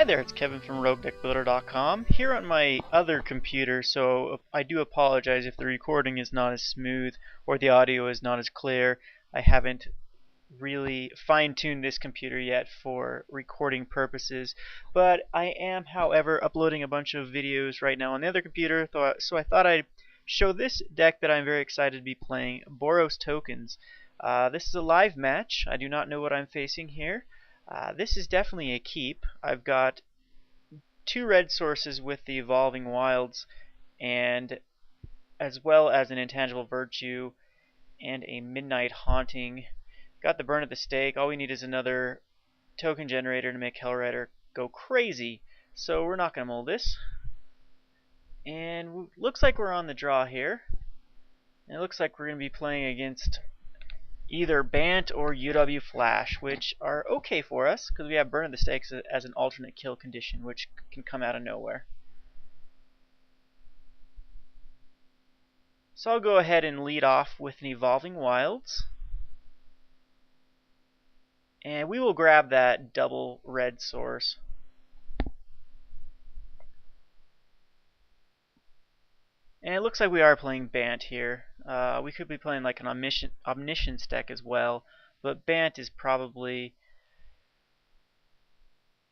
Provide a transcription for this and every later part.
there, it's Kevin from RogueDeckBuilder.com here on my other computer, so I do apologize if the recording is not as smooth or the audio is not as clear. I haven't really fine-tuned this computer yet for recording purposes, but I am, however, uploading a bunch of videos right now on the other computer, so I thought I'd show this deck that I'm very excited to be playing, Boros Tokens. This is a live match. I do not know what I'm facing here. This is definitely a keep. I've got two red sources with the Evolving Wilds, and as well as an Intangible Virtue and a Midnight Haunting. Got the Burn at the Stake. All we need is another token generator to make Hellrider go crazy. So we're not going to mold this. And looks like we're on the draw here. And it looks like we're going to be playing against either Bant or UW Flash, which are okay for us because we have Burn at the Stakes as an alternate kill condition, which can come out of nowhere. So I'll go ahead and lead off with an Evolving Wilds. And we will grab that double red source. And it looks like we are playing Bant here. We could be playing like an Omniscience deck as well, but Bant is probably,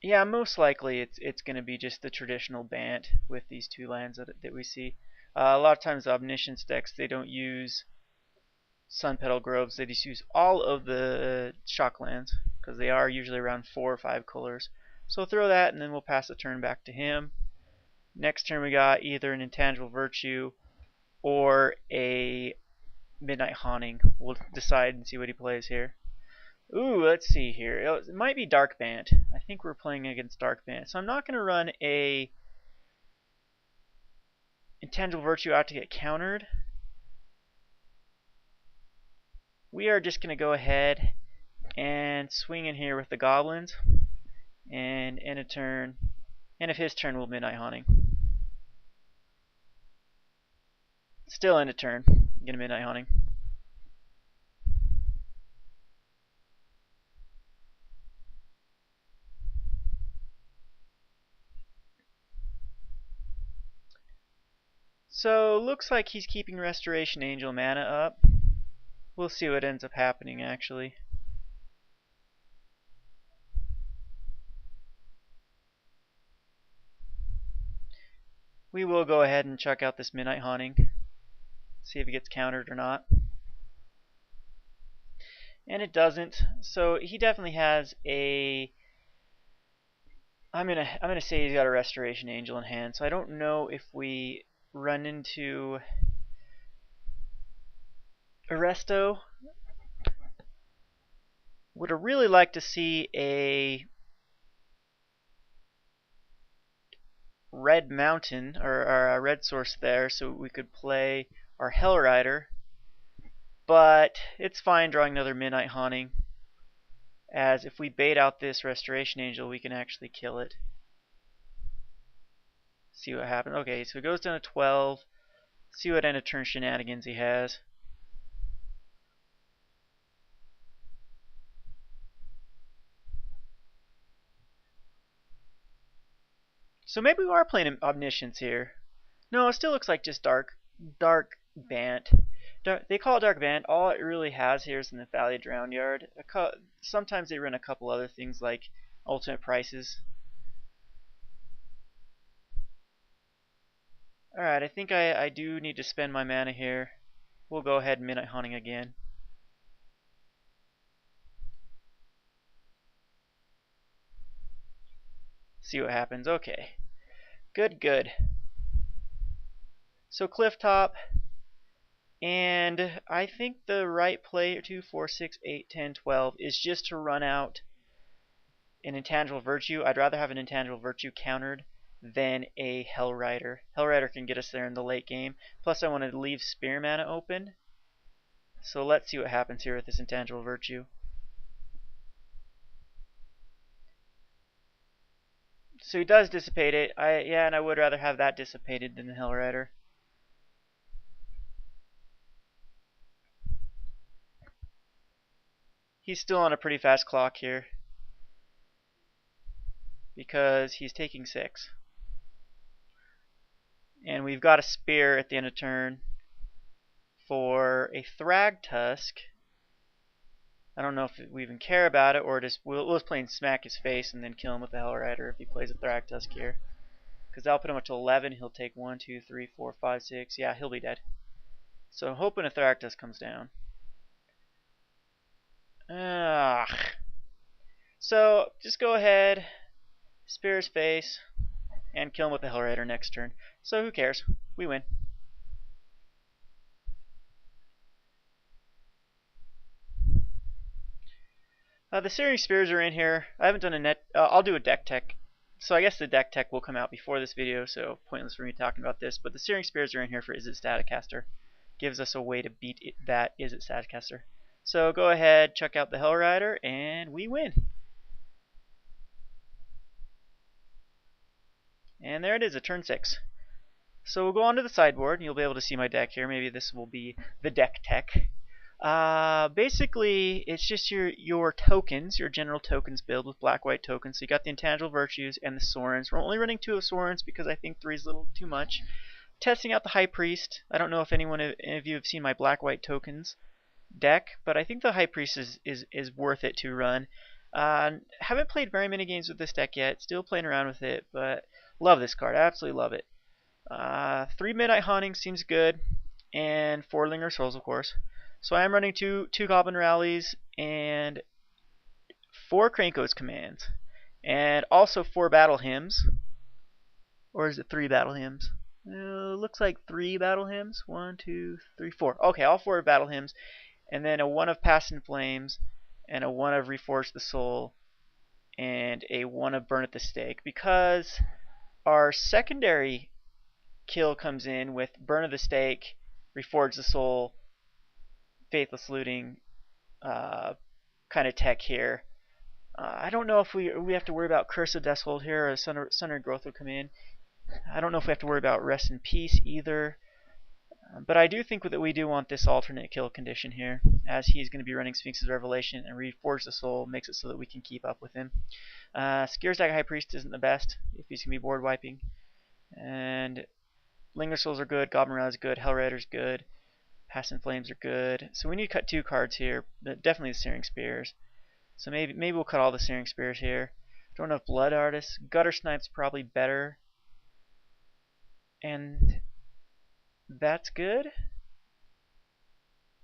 yeah, most likely it's going to be just the traditional Bant with these two lands that we see. A lot of times the Omniscience decks, they don't use Sun Petal Groves, they just use all of the shock lands because they are usually around 4 or 5 colors. So we'll throw that and then we'll pass the turn back to him. Next turn we got either an Intangible Virtue or a Midnight Haunting. We'll decide and see what he plays here. Ooh, let's see here. It might be Dark Bant. I think we're playing against Dark Bant. So I'm not going to run a Intangible Virtue out to get countered. We are just going to go ahead and swing in here with the Goblins and end a turn. And if his turn, we'll Midnight Haunting. Still end a turn. Get a Midnight Haunting. So looks like he's keeping Restoration Angel mana up. We'll see what ends up happening actually. We will go ahead and check out this Midnight Haunting. See if it gets countered or not. And it doesn't. So he definitely has a, I'm gonna say he's got a Restoration Angel in hand. So I don't know if we run into Arresto. Would have really liked to see a red mountain or a red source there so we could play our Hellrider, but it's fine drawing another Midnight Haunting, as if we bait out this Restoration Angel we can actually kill it. See what happens. Okay, so it goes down to 12. See what end of turn shenanigans he has. So maybe we are playing Omniscience here. No, it still looks like just Dark Bant. They call it Dark Bant. All it really has here is in the Valley Drown Yard. Sometimes they run a couple other things like Ultimate Prices. Alright, I think I do need to spend my mana here. We'll go ahead and Midnight Haunting again. See what happens. Okay. Good. So Clifftop, and I think the right play 2, 4, 6, 8, 10, 12 is just to run out an Intangible Virtue. I'd rather have an Intangible Virtue countered than a Hellrider. Hellrider can get us there in the late game. Plus I want to leave Spear mana open. So let's see what happens here with this Intangible Virtue. So he does dissipate it. And I would rather have that dissipated than the Hellrider. He's still on a pretty fast clock here. because he's taking 6. And we've got a spear at the end of turn for a Thragtusk. I don't know if we even care about it, or just we'll just play and smack his face and then kill him with the Hellrider if he plays a Thragtusk here. Because that'll put him up to 11. He'll take 1, 2, 3, 4, 5, 6. Yeah, he'll be dead. So I'm hoping a Thragtusk comes down. Ugh. So just go ahead, spear his face, and kill him with the Hellrider next turn. So who cares? We win. The Searing Spears are in here. I haven't done a net. I'll do a deck tech. So I guess the deck tech will come out before this video, so pointless for me talking about this. But the Searing Spears are in here for Is It Staticaster. Gives us a way to beat that Is It Staticaster. So go ahead, check out the Hellrider, and we win. And there it is, a turn 6. So we'll go on to the sideboard, and you'll be able to see my deck here. Maybe this will be the deck tech. Basically, it's just your tokens, your general tokens build with black-white tokens. So you got the Intangible Virtues and the Sorens. We're only running 2 of Sorens because I think 3 is a little too much. Testing out the High Priest. I don't know if any of you have seen my black-white tokens deck, but I think the High Priest is worth it to run. Haven't played very many games with this deck yet. Still playing around with it, but love this card. Absolutely love it. 3 Midnight Haunting seems good, and 4 Linger Souls, of course. So I am running two Goblin Rallies and 4 Krankos commands, and also 4 Battle Hymns. Or is it 3 Battle Hymns? Looks like 3 Battle Hymns. 1, 2, 3, 4. Okay, all 4 Battle Hymns, and then a 1 of Past in Flames, and a 1 of Reforge the Soul, and a 1 of Burn at the Stake. Because our secondary kill comes in with Burn of the Stake, Reforge the Soul, Faithless Looting kind of tech here. I don't know if we have to worry about Curse of Deathhold here, or Sundered Growth will come in. I don't know if we have to worry about Rest in Peace either. But I do think that we do want this alternate kill condition here, as he's going to be running Sphinx's Revelation, and Reforge the Soul makes it so that we can keep up with him. Skier's High Priest isn't the best if he's going to be board wiping. And Linger Souls are good, Goblin Rally is good, Hellrider's good, Past in Flames are good. So we need to cut 2 cards here, but definitely the Searing Spears. So maybe we'll cut all the Searing Spears here. Don't know if Blood Artist. Gutter Snipe's probably better. And that's good.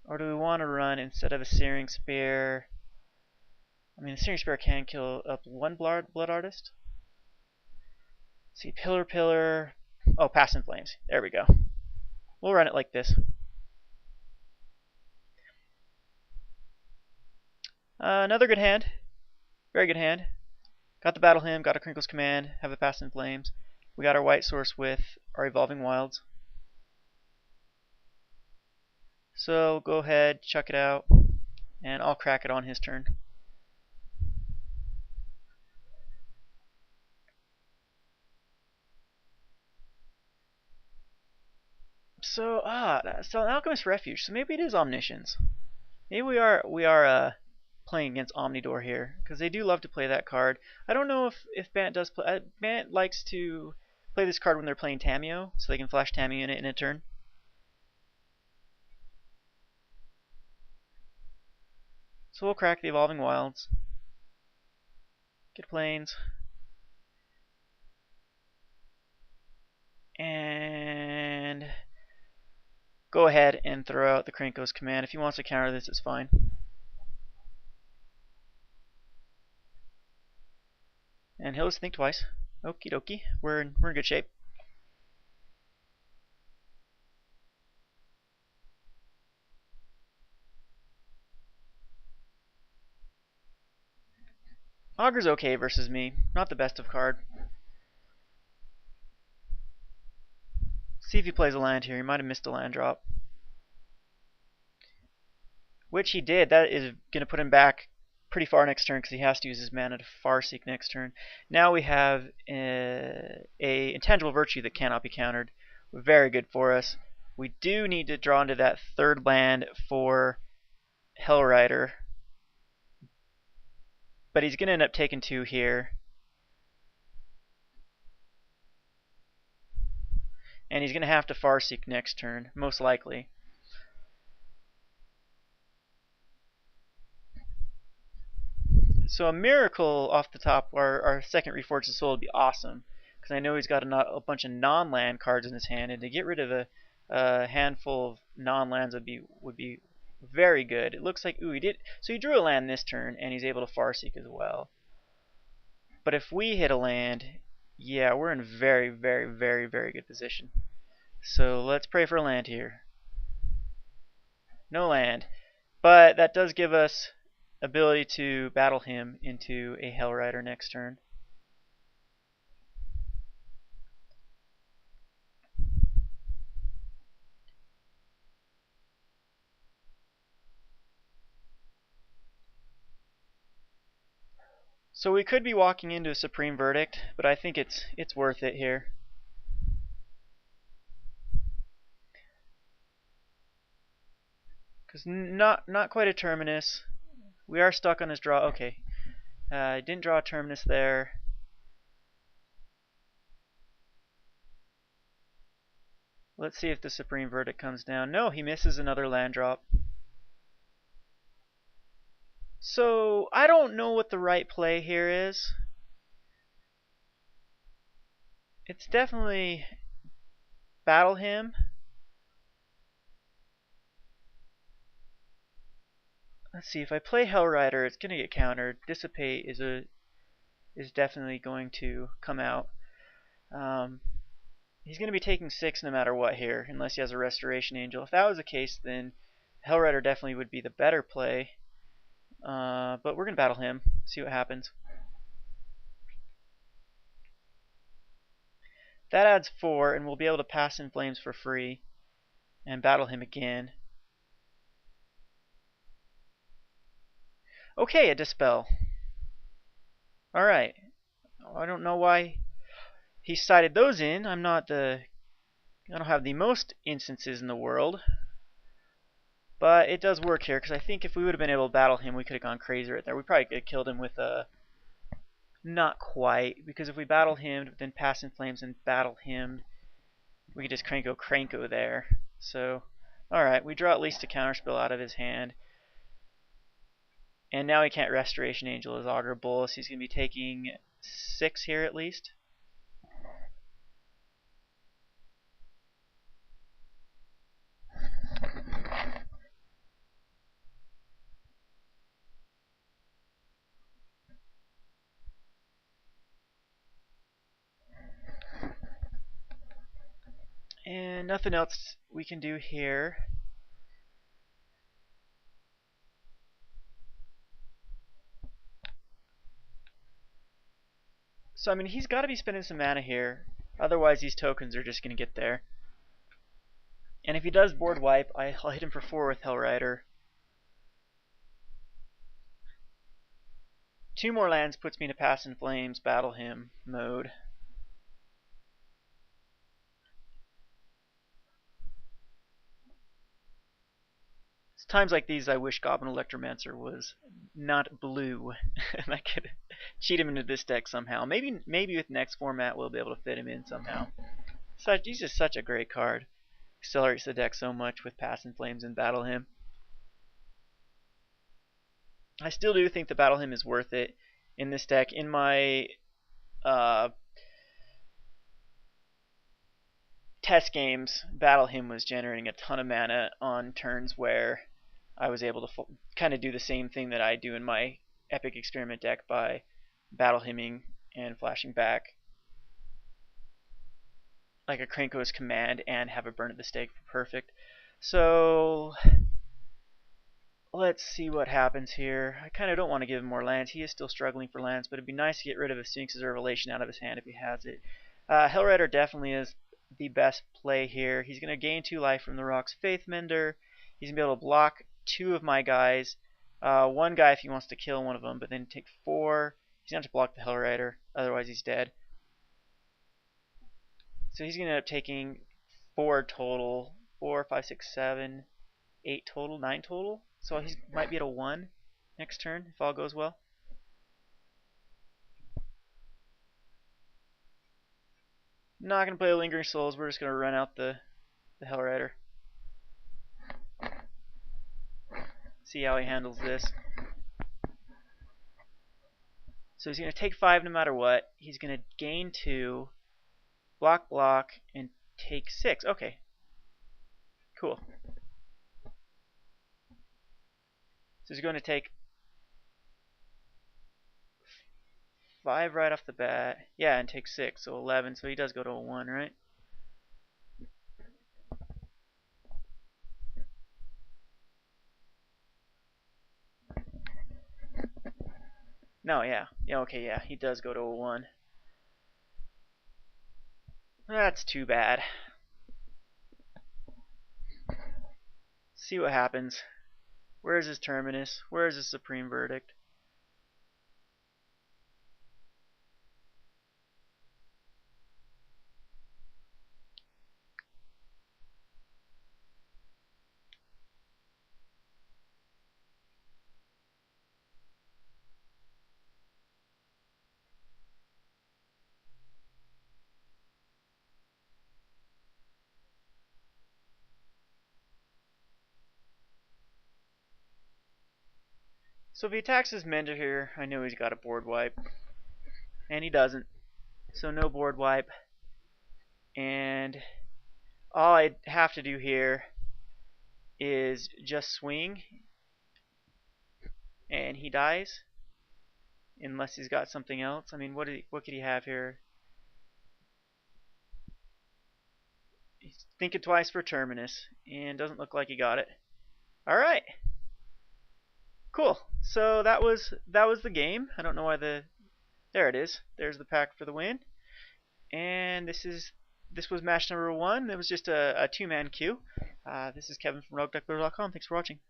Or do we want to run, instead of a Searing Spear, I mean, the Searing Spear can kill up 1 Blood Artist. Let's see, Pillar. Oh, Past in Flames. There we go. We'll run it like this. Another good hand. Very good hand. Got the Battle Hymn, got a Crinkle's Command, have a Past in Flames. We got our white source with our Evolving Wilds. So go ahead, chuck it out, and I'll crack it on his turn. So Alchemist Refuge. So maybe it is Omniscience. Maybe we are playing against Omnidor here, because they do love to play that card. I don't know if Bant does play. Bant likes to play this card when they're playing Tameo, so they can flash Tameo in it in a turn. So we'll crack the Evolving Wilds. Get Plains. And go ahead and throw out the Krankos command. If he wants to counter this, it's fine. And he'll just think twice. Okie dokie. We're in good shape. Augur's okay versus me. Not the best of card. See if he plays a land here. He might have missed a land drop. Which he did. That is going to put him back pretty far next turn, because he has to use his mana to Farseek next turn. Now we have a Intangible Virtue that cannot be countered. Very good for us. We do need to draw into that 3rd land for Hellrider. But he's going to end up taking 2 here. And he's going to have to Farseek next turn, most likely. So a miracle off the top, our second Reforged Soul would be awesome. Because I know he's got a bunch of non-land cards in his hand, and to get rid of a handful of non-lands would be very good. It looks like, ooh, he did. So he drew a land this turn, and he's able to Farseek as well. But if we hit a land, yeah, we're in very, very, very, very good position. So let's pray for a land here. No land. But that does give us ability to battle him into a Hell Rider next turn. So we could be walking into a Supreme Verdict, but I think it's worth it here. Because not quite a Terminus. We are stuck on his draw. Okay. I didn't draw a Terminus there. Let's see if the Supreme Verdict comes down. No, he misses another land drop. So I don't know what the right play here is. It's definitely battle him. Let's see, if I play Hell Rider, it's gonna get countered. Dissipate is definitely going to come out. He's gonna be taking 6 no matter what here, unless he has a Restoration Angel. If that was the case, then Hell Rider definitely would be the better play. But we're gonna battle him, see what happens. That adds 4, and we'll be able to pass in Flames for free and battle him again. Okay, a Dispel. Alright. I don't know why he cited those in. I don't have the most instances in the world. But it does work here, because I think if we would have been able to battle him, we could have gone crazy right there. We probably could have killed him with a... Not quite, because if we battle him, then pass in Flames and battle him, we could just Cranko there. So, alright, we draw at least a counterspell out of his hand. And now he can't Restoration Angel his Augur Bolas. He's going to be taking 6 here at least. And nothing else we can do here. So, I mean, he's got to be spending some mana here. Otherwise, these tokens are just going to get there. And if he does board wipe, I'll hit him for 4 with Hell Rider. 2 more lands puts me into Pass in Flames, battle him mode. It's times like these I wish Goblin Electromancer was not blue. And I could cheat him into this deck somehow. Maybe with next format we'll be able to fit him in somehow. He's just such a great card. Accelerates the deck so much with Pass in Flames and battle him. I still do think the battle him is worth it in this deck. In my test games, battle him was generating a ton of mana on turns where I was able to kind of do the same thing that I do in my Epic Experiment deck by battle hymning and flashing back like a Krenko's Command and have a Burn at the Stake for perfect. So let's see what happens here. I kind of don't want to give him more lands. He is still struggling for lands, but it'd be nice to get rid of a Sphinx's Revelation out of his hand if he has it. Hell Rider definitely is the best play here. He's going to gain 2 life from the Rock's Faith Mender. He's going to be able to block 2 of my guys. 1 guy if he wants to kill one of them, but then take 4. He's going to have to block the Hell Rider, otherwise he's dead. So he's going to end up taking 4 total. 4, 5, 6, 7, 8 total, 9 total. So he might be at a 1 next turn if all goes well. Not gonna play Lingering Souls. We're just gonna run out the Hellrider. See how he handles this. So he's gonna take 5 no matter what. He's gonna gain 2, block, and take 6. Okay, cool. So he's going to take 5 right off the bat. Yeah, and take 6, so 11. So he does go to a 1, right? No, yeah. Yeah, okay, yeah. He does go to a 1. That's too bad. See what happens. Where's his terminus? Where's his supreme verdict? So if he attacks his Mender here, I know he's got a board wipe. And he doesn't. So no board wipe. And all I have to do here is just swing. And he dies. Unless he's got something else. I mean, what could he have here? He's thinking twice for terminus. And doesn't look like he got it. Alright. Cool. So that was the game. I don't know why there it is. There's the pack for the win. And this was match number 1. It was just a 2-man queue. This is Kevin from RogueDuckler.com. Thanks for watching.